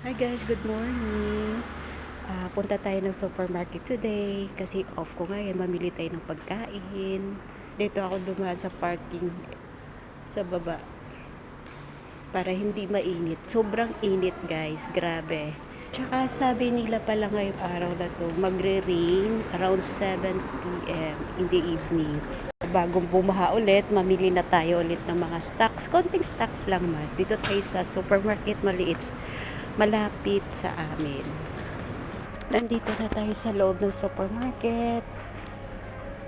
Hi guys, good morning. Punta tayo ng supermarket today kasi off ko ngayon, mamili tayo ng pagkain. Dito ako dumaan sa parking sa baba para hindi mainit. Sobrang init guys, grabe. Tsaka sabi nila pala ngayong araw na to, magre-rain around 7 p.m. in the evening. Bagong bumaha ulit, mamili na tayo ulit ng mga stocks. Konting stocks lang man. Dito tayo sa supermarket maliit, malapit sa amin. Nandito na tayo sa loob ng supermarket.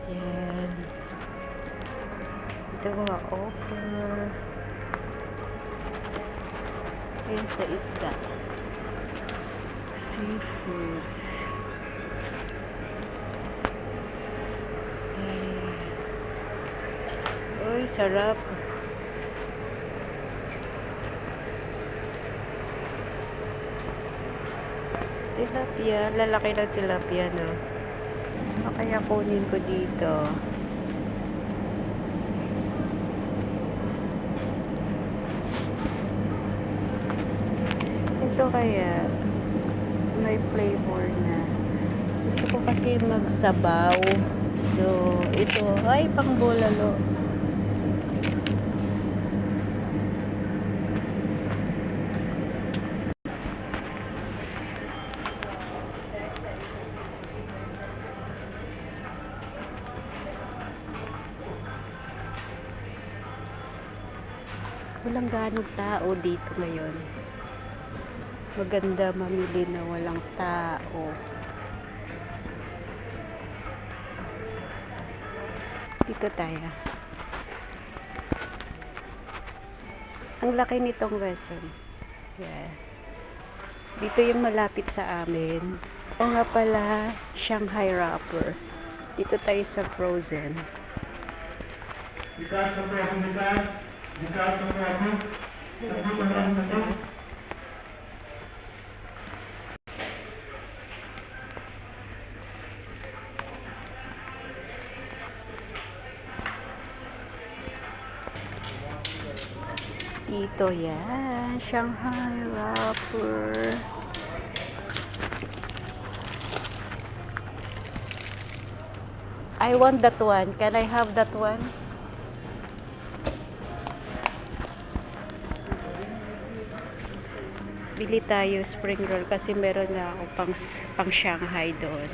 Yan. Ito mga offer. Ayan sa isda. Seafoods. Uy, sarap. Tilapia. Lalaki ng tilapia, no? Ano kaya kunin ko dito? Ito kaya may flavor na. Gusto ko kasi magsabaw. So, ito ay pang bulalo. Walang ganong tao dito ngayon. Maganda mamili na walang tao. Dito tayo. Ang laki nitong Wesson. Yeah. Dito yung malapit sa amin. O nga pala, Shanghai wrapper. Dito tayo sa frozen. Vikas ng Province, Vikas ng Province, sagot ng maraming sagot. Dito yan, Shanghai wrapper. I want that one. Can I have that one? Bili tayo spring roll kasi meron na ako pang Shanghai doon.